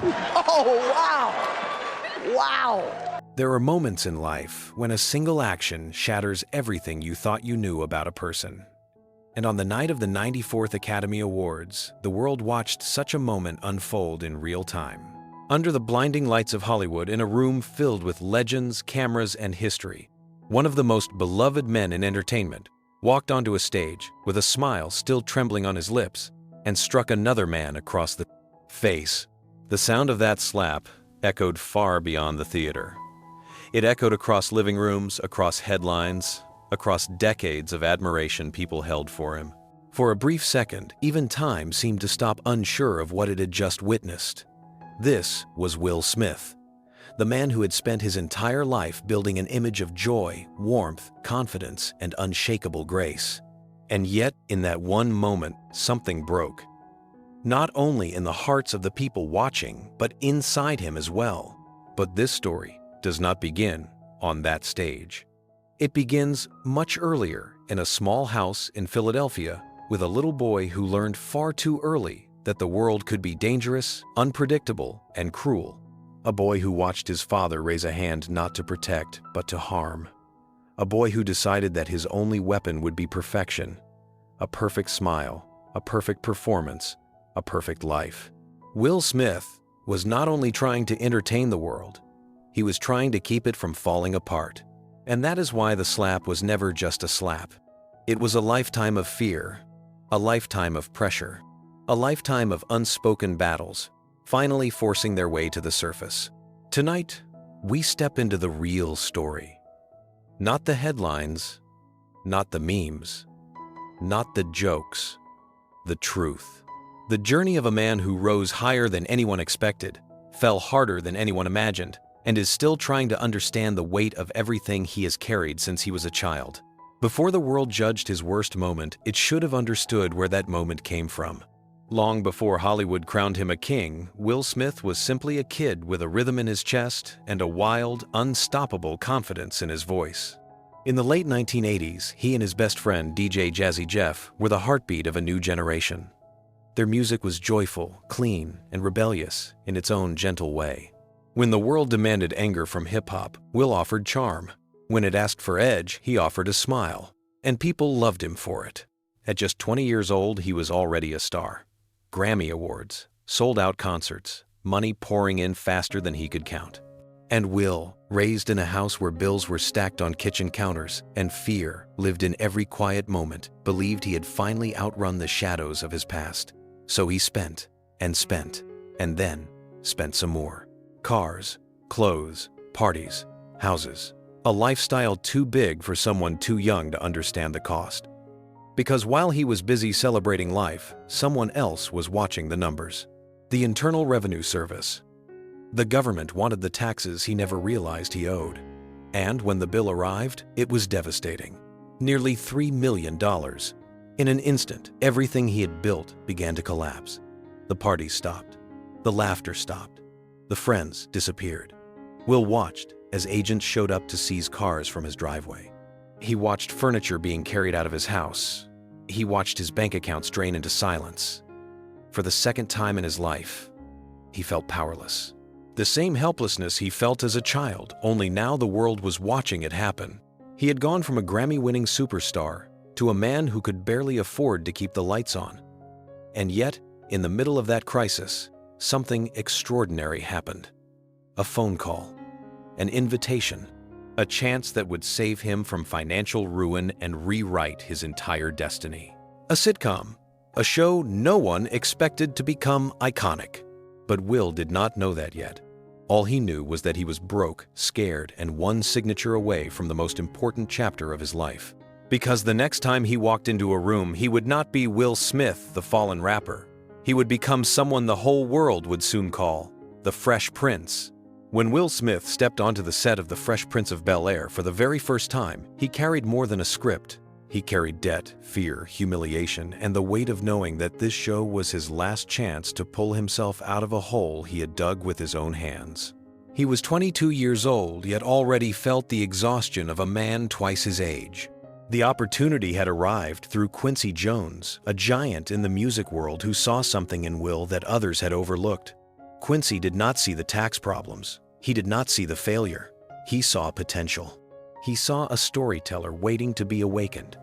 Oh, wow! Wow! There are moments in life when a single action shatters everything you thought you knew about a person. And on the night of the 94th Academy Awards, the world watched such a moment unfold in real time. Under the blinding lights of Hollywood, in a room filled with legends, cameras, and history, one of the most beloved men in entertainment walked onto a stage with a smile still trembling on his lips and struck another man across the face. The sound of that slap echoed far beyond the theater. It echoed across living rooms, across headlines, across decades of admiration people held for him. For a brief second, even time seemed to stop, unsure of what it had just witnessed. This was Will Smith, the man who had spent his entire life building an image of joy, warmth, confidence, and unshakable grace. And yet, in that one moment, something broke. Not only in the hearts of the people watching, but inside him as well. But this story does not begin on that stage. It begins much earlier, in a small house in Philadelphia, with a little boy who learned far too early that the world could be dangerous, unpredictable, and cruel. A boy who watched his father raise a hand not to protect, but to harm. A boy who decided that his only weapon would be perfection. A perfect smile, a perfect performance, a perfect life. Will Smith was not only trying to entertain the world, he was trying to keep it from falling apart. And that is why the slap was never just a slap. It was a lifetime of fear, a lifetime of pressure, a lifetime of unspoken battles, finally forcing their way to the surface. Tonight, we step into the real story. Not the headlines, not the memes, not the jokes, the truth. The journey of a man who rose higher than anyone expected, fell harder than anyone imagined, and is still trying to understand the weight of everything he has carried since he was a child. Before the world judged his worst moment, it should have understood where that moment came from. Long before Hollywood crowned him a king, Will Smith was simply a kid with a rhythm in his chest and a wild, unstoppable confidence in his voice. In the late 1980s, he and his best friend, DJ Jazzy Jeff, were the heartbeat of a new generation. Their music was joyful, clean, and rebellious in its own gentle way. When the world demanded anger from hip-hop, Will offered charm. When it asked for edge, he offered a smile. And people loved him for it. At just 20 years old, he was already a star. Grammy Awards, sold-out concerts, money pouring in faster than he could count. And Will, raised in a house where bills were stacked on kitchen counters and fear lived in every quiet moment, believed he had finally outrun the shadows of his past. So he spent, and then spent some more. Cars, clothes, parties, houses. A lifestyle too big for someone too young to understand the cost. Because while he was busy celebrating life, someone else was watching the numbers. The Internal Revenue Service. The government wanted the taxes he never realized he owed. And when the bill arrived, it was devastating. Nearly $3 million. In an instant, everything he had built began to collapse. The parties stopped. The laughter stopped. The friends disappeared. Will watched as agents showed up to seize cars from his driveway. He watched furniture being carried out of his house. He watched his bank accounts drain into silence. For the second time in his life, he felt powerless. The same helplessness he felt as a child, only now the world was watching it happen. He had gone from a Grammy-winning superstar to a man who could barely afford to keep the lights on. And yet, in the middle of that crisis, something extraordinary happened. A phone call, an invitation, a chance that would save him from financial ruin and rewrite his entire destiny. A sitcom, a show no one expected to become iconic. But Will did not know that yet. All he knew was that he was broke, scared, and one signature away from the most important chapter of his life. Because the next time he walked into a room, he would not be Will Smith, the fallen rapper. He would become someone the whole world would soon call the Fresh Prince. When Will Smith stepped onto the set of The Fresh Prince of Bel-Air for the very first time, he carried more than a script. He carried debt, fear, humiliation, and the weight of knowing that this show was his last chance to pull himself out of a hole he had dug with his own hands. He was 22 years old, yet already felt the exhaustion of a man twice his age. The opportunity had arrived through Quincy Jones, a giant in the music world who saw something in Will that others had overlooked. Quincy did not see the tax problems. He did not see the failure. He saw potential. He saw a storyteller waiting to be awakened.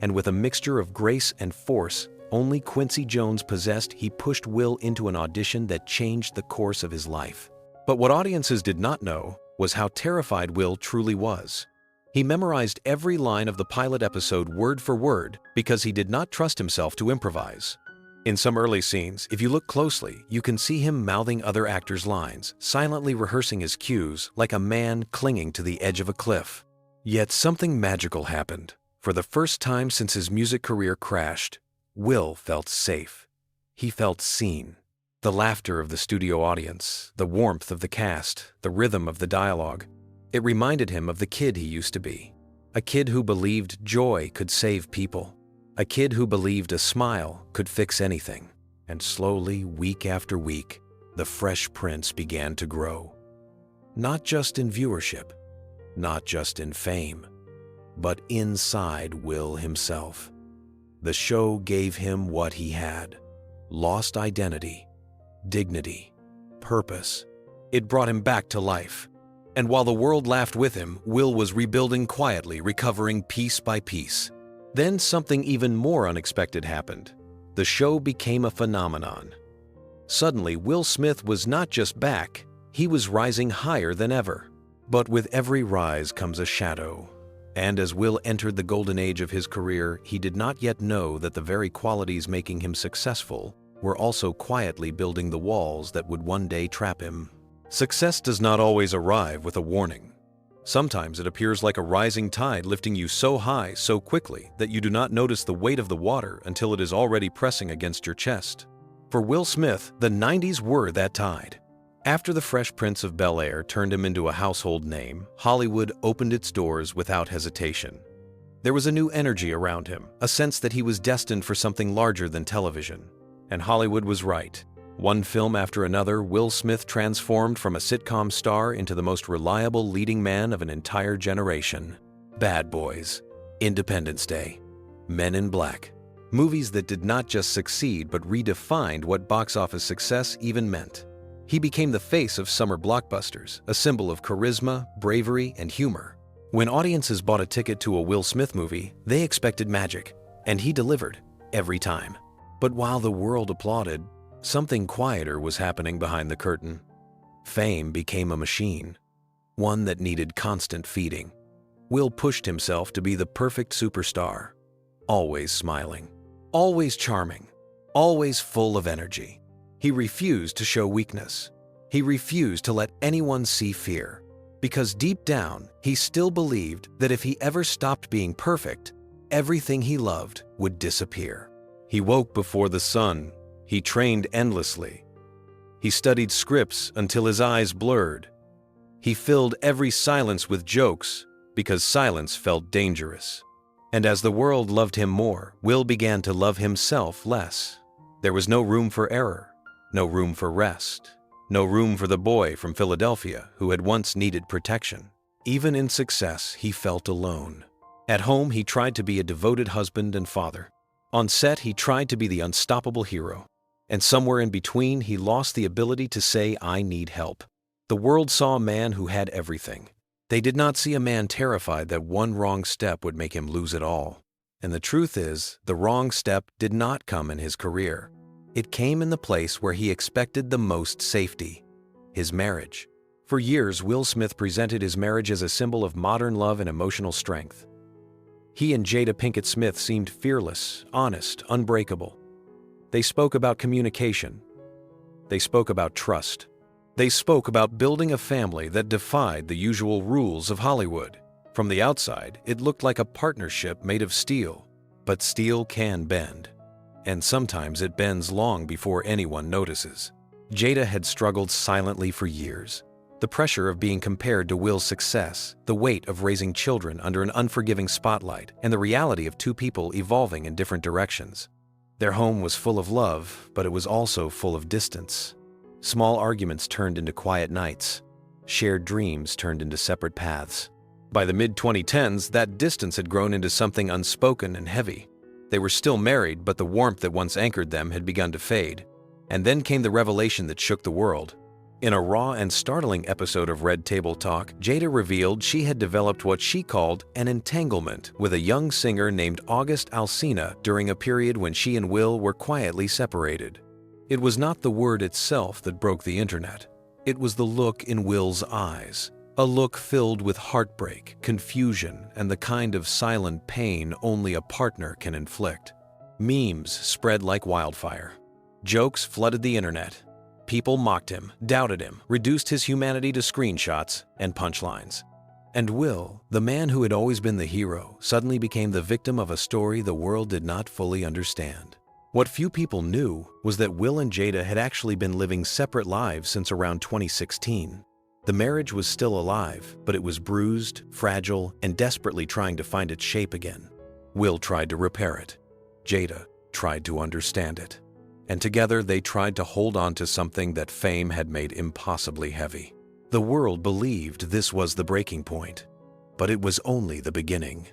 And with a mixture of grace and force only Quincy Jones possessed, he pushed Will into an audition that changed the course of his life. But what audiences did not know was how terrified Will truly was. He memorized every line of the pilot episode word for word because he did not trust himself to improvise. In some early scenes, if you look closely, you can see him mouthing other actors' lines, silently rehearsing his cues like a man clinging to the edge of a cliff. Yet something magical happened. For the first time since his music career crashed, Will felt safe. He felt seen. The laughter of the studio audience, the warmth of the cast, the rhythm of the dialogue. It reminded him of the kid he used to be. A kid who believed joy could save people. A kid who believed a smile could fix anything. And slowly, week after week, the Fresh Prince began to grow. Not just in viewership, not just in fame, but inside Will himself. The show gave him what he had: lost identity, dignity, purpose. It brought him back to life. And while the world laughed with him, Will was rebuilding quietly, recovering piece by piece. Then something even more unexpected happened. The show became a phenomenon. Suddenly, Will Smith was not just back, he was rising higher than ever. But with every rise comes a shadow. And as Will entered the golden age of his career, he did not yet know that the very qualities making him successful were also quietly building the walls that would one day trap him. Success does not always arrive with a warning. Sometimes it appears like a rising tide lifting you so high so quickly that you do not notice the weight of the water until it is already pressing against your chest. For Will Smith, the 90s were that tide. After the Fresh Prince of Bel-Air turned him into a household name, Hollywood opened its doors without hesitation. There was a new energy around him, a sense that he was destined for something larger than television. And Hollywood was right. One film after another, Will Smith transformed from a sitcom star into the most reliable leading man of an entire generation. Bad Boys, Independence Day, Men in Black. Movies that did not just succeed but redefined what box office success even meant. He became the face of summer blockbusters, a symbol of charisma, bravery, and humor. When audiences bought a ticket to a Will Smith movie, they expected magic, and he delivered every time. But while the world applauded, something quieter was happening behind the curtain. Fame became a machine, one that needed constant feeding. Will pushed himself to be the perfect superstar, always smiling, always charming, always full of energy. He refused to show weakness. He refused to let anyone see fear, because deep down, he still believed that if he ever stopped being perfect, everything he loved would disappear. He woke before the sun. He trained endlessly. He studied scripts until his eyes blurred. He filled every silence with jokes because silence felt dangerous. And as the world loved him more, Will began to love himself less. There was no room for error, no room for rest, no room for the boy from Philadelphia who had once needed protection. Even in success, he felt alone. At home, he tried to be a devoted husband and father. On set, he tried to be the unstoppable hero. And somewhere in between, he lost the ability to say, "I need help." The world saw a man who had everything. They did not see a man terrified that one wrong step would make him lose it all. And the truth is, the wrong step did not come in his career. It came in the place where he expected the most safety: his marriage. For years, Will Smith presented his marriage as a symbol of modern love and emotional strength. He and Jada Pinkett Smith seemed fearless, honest, unbreakable. They spoke about communication. They spoke about trust. They spoke about building a family that defied the usual rules of Hollywood. From the outside, it looked like a partnership made of steel. But steel can bend. And sometimes it bends long before anyone notices. Jada had struggled silently for years. The pressure of being compared to Will's success, the weight of raising children under an unforgiving spotlight, and the reality of two people evolving in different directions. Their home was full of love, but it was also full of distance. Small arguments turned into quiet nights. Shared dreams turned into separate paths. By the mid-2010s, that distance had grown into something unspoken and heavy. They were still married, but the warmth that once anchored them had begun to fade. And then came the revelation that shook the world. In a raw and startling episode of Red Table Talk, Jada revealed she had developed what she called an entanglement with a young singer named August Alsina during a period when she and Will were quietly separated. It was not the word itself that broke the internet. It was the look in Will's eyes. A look filled with heartbreak, confusion, and the kind of silent pain only a partner can inflict. Memes spread like wildfire. Jokes flooded the internet. People mocked him, doubted him, reduced his humanity to screenshots and punchlines. And Will, the man who had always been the hero, suddenly became the victim of a story the world did not fully understand. What few people knew was that Will and Jada had actually been living separate lives since around 2016. The marriage was still alive, but it was bruised, fragile, and desperately trying to find its shape again. Will tried to repair it. Jada tried to understand it. And together they tried to hold on to something that fame had made impossibly heavy. The world believed this was the breaking point, but it was only the beginning.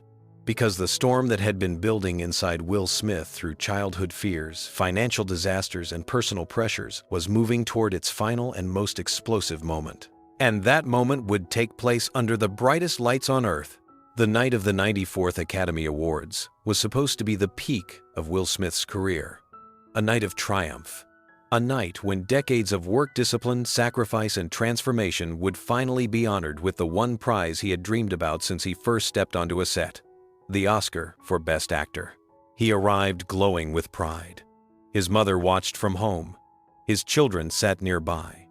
Because the storm that had been building inside Will Smith through childhood fears, financial disasters, and personal pressures was moving toward its final and most explosive moment. And that moment would take place under the brightest lights on earth. The night of the 94th Academy Awards was supposed to be the peak of Will Smith's career. A night of triumph. A night when decades of work discipline, sacrifice, and transformation would finally be honored with the one prize he had dreamed about since he first stepped onto a set. The Oscar for Best Actor. He arrived glowing with pride. His mother watched from home. His children sat nearby.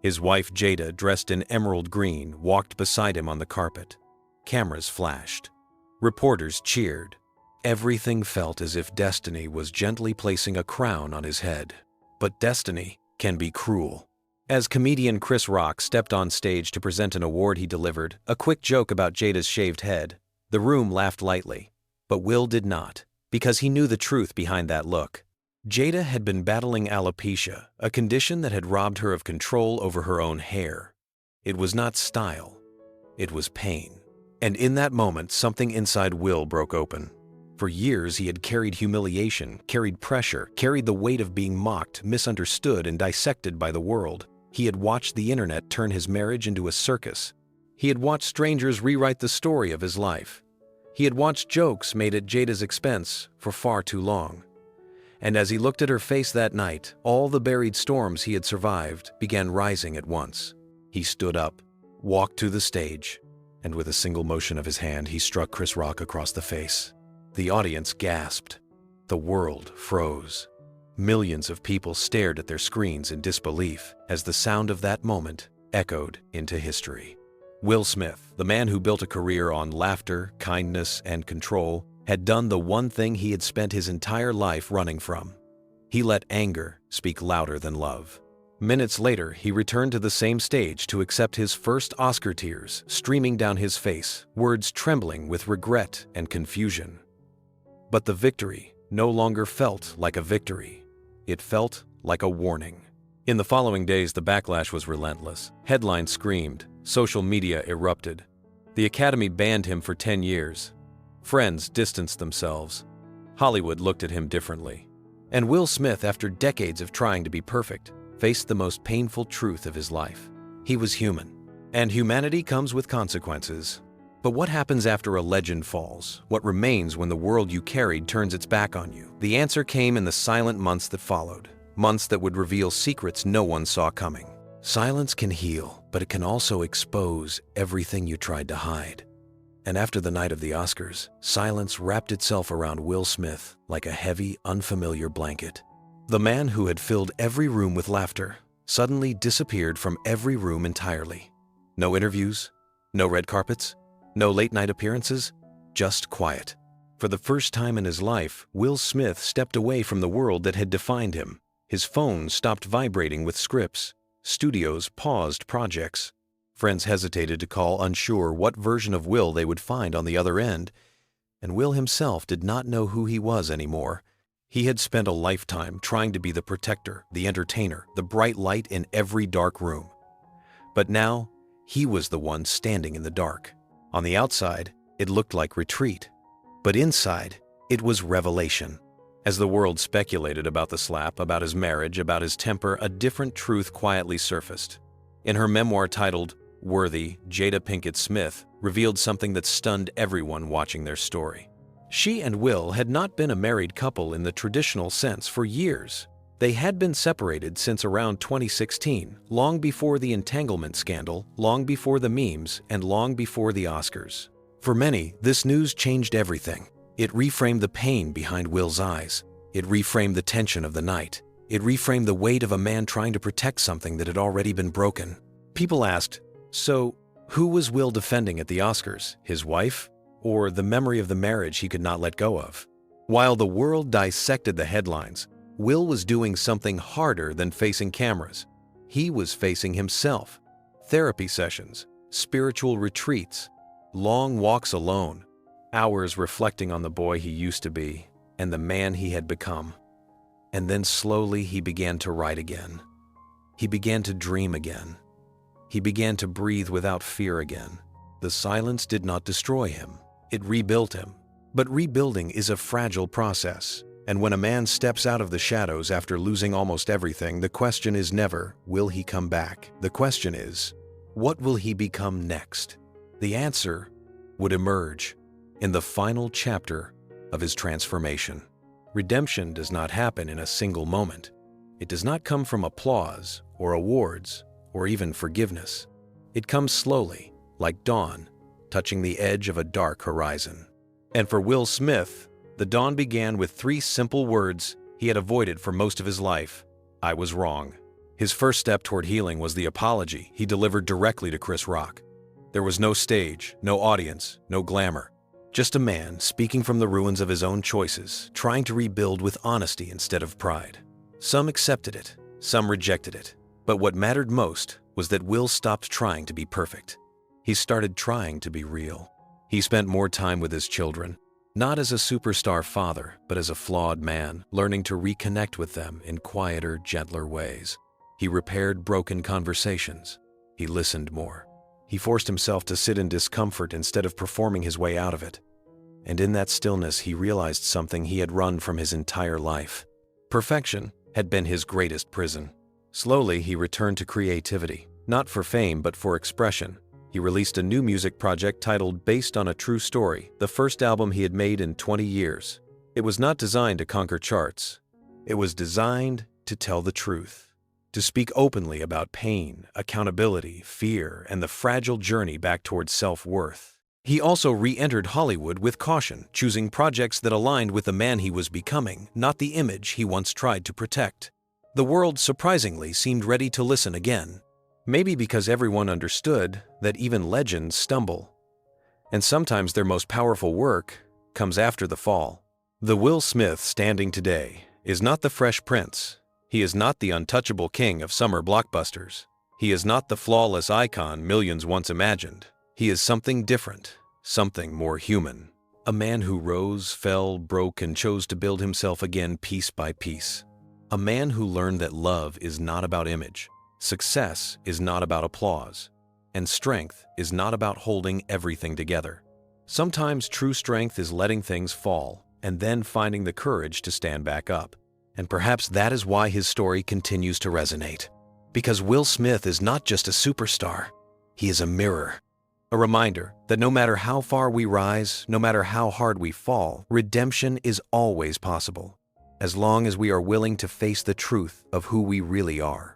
His wife Jada, dressed in emerald green, walked beside him on the carpet. Cameras flashed. Reporters cheered. Everything felt as if destiny was gently placing a crown on his head. But destiny can be cruel. As comedian Chris Rock stepped on stage to present an award he delivered, a quick joke about Jada's shaved head, the room laughed lightly. But Will did not, because he knew the truth behind that look. Jada had been battling alopecia, a condition that had robbed her of control over her own hair. It was not style. It was pain. And in that moment, something inside Will broke open. For years, he had carried humiliation, carried pressure, carried the weight of being mocked, misunderstood, and dissected by the world. He had watched the internet turn his marriage into a circus. He had watched strangers rewrite the story of his life. He had watched jokes made at Jada's expense for far too long. And as he looked at her face that night, all the buried storms he had survived began rising at once. He stood up, walked to the stage, and with a single motion of his hand, he struck Chris Rock across the face. The audience gasped. The world froze. Millions of people stared at their screens in disbelief as the sound of that moment echoed into history. Will Smith, the man who built a career on laughter, kindness, and control, had done the one thing he had spent his entire life running from. He let anger speak louder than love. Minutes later, he returned to the same stage to accept his first Oscar, tears streaming down his face, words trembling with regret and confusion. But the victory no longer felt like a victory. It felt like a warning. In the following days, the backlash was relentless. Headlines screamed. Social media erupted. The Academy banned him for 10 years. Friends distanced themselves. Hollywood looked at him differently. And Will Smith, after decades of trying to be perfect, faced the most painful truth of his life. He was human. And humanity comes with consequences. But what happens after a legend falls? What remains when the world you carried turns its back on you? The answer came in the silent months that followed. Months that would reveal secrets no one saw coming. Silence can heal, but it can also expose everything you tried to hide. And after the night of the Oscars, silence wrapped itself around Will Smith like a heavy, unfamiliar blanket. The man who had filled every room with laughter suddenly disappeared from every room entirely. No interviews, no red carpets, no late-night appearances, just quiet. For the first time in his life, Will Smith stepped away from the world that had defined him. His phone stopped vibrating with scripts. Studios paused projects. Friends hesitated to call, unsure what version of Will they would find on the other end. And Will himself did not know who he was anymore. He had spent a lifetime trying to be the protector, the entertainer, the bright light in every dark room. But now, he was the one standing in the dark. On the outside, it looked like retreat. But inside, it was revelation. As the world speculated about the slap, about his marriage, about his temper, a different truth quietly surfaced. In her memoir titled Worthy, Jada Pinkett Smith revealed something that stunned everyone watching their story. She and Will had not been a married couple in the traditional sense for years. They had been separated since around 2016, long before the entanglement scandal, long before the memes, and long before the Oscars. For many, this news changed everything. It reframed the pain behind Will's eyes. It reframed the tension of the night. It reframed the weight of a man trying to protect something that had already been broken. People asked, so who was Will defending at the Oscars? His wife? Or the memory of the marriage he could not let go of? While the world dissected the headlines, Will was doing something harder than facing cameras. He was facing himself. Therapy sessions, spiritual retreats, long walks alone, hours reflecting on the boy he used to be and the man he had become. And then slowly he began to write again. He began to dream again. He began to breathe without fear again. The silence did not destroy him. It rebuilt him. But rebuilding is a fragile process. And when a man steps out of the shadows after losing almost everything, the question is never, will he come back? The question is, what will he become next? The answer would emerge in the final chapter of his transformation. Redemption does not happen in a single moment. It does not come from applause or awards or even forgiveness. It comes slowly, like dawn, touching the edge of a dark horizon. And for Will Smith, the dawn began with 3 simple words he had avoided for most of his life: I was wrong. His first step toward healing was the apology he delivered directly to Chris Rock. There was no stage, no audience, no glamour. Just a man speaking from the ruins of his own choices, trying to rebuild with honesty instead of pride. Some accepted it, some rejected it. But what mattered most was that Will stopped trying to be perfect. He started trying to be real. He spent more time with his children, not as a superstar father, but as a flawed man, learning to reconnect with them in quieter, gentler ways. He repaired broken conversations. He listened more. He forced himself to sit in discomfort instead of performing his way out of it. And in that stillness, he realized something he had run from his entire life. Perfection had been his greatest prison. Slowly, he returned to creativity, not for fame, but for expression. He released a new music project titled Based on a True Story, the first album he had made in 20 years. It was not designed to conquer charts. It was designed to tell the truth, to speak openly about pain, accountability, fear, and the fragile journey back towards self-worth. He also re-entered Hollywood with caution, choosing projects that aligned with the man he was becoming, not the image he once tried to protect. The world, surprisingly, seemed ready to listen again. Maybe because everyone understood that even legends stumble, and sometimes their most powerful work comes after the fall. The Will Smith standing today is not the Fresh Prince. He is not the untouchable king of summer blockbusters. He is not the flawless icon millions once imagined. He is something different, something more human. A man who rose, fell, broke, and chose to build himself again piece by piece. A man who learned that love is not about image, success is not about applause, and strength is not about holding everything together. Sometimes true strength is letting things fall and then finding the courage to stand back up. And perhaps that is why his story continues to resonate. Because Will Smith is not just a superstar, he is a mirror. A reminder that no matter how far we rise, no matter how hard we fall, redemption is always possible, as long as we are willing to face the truth of who we really are.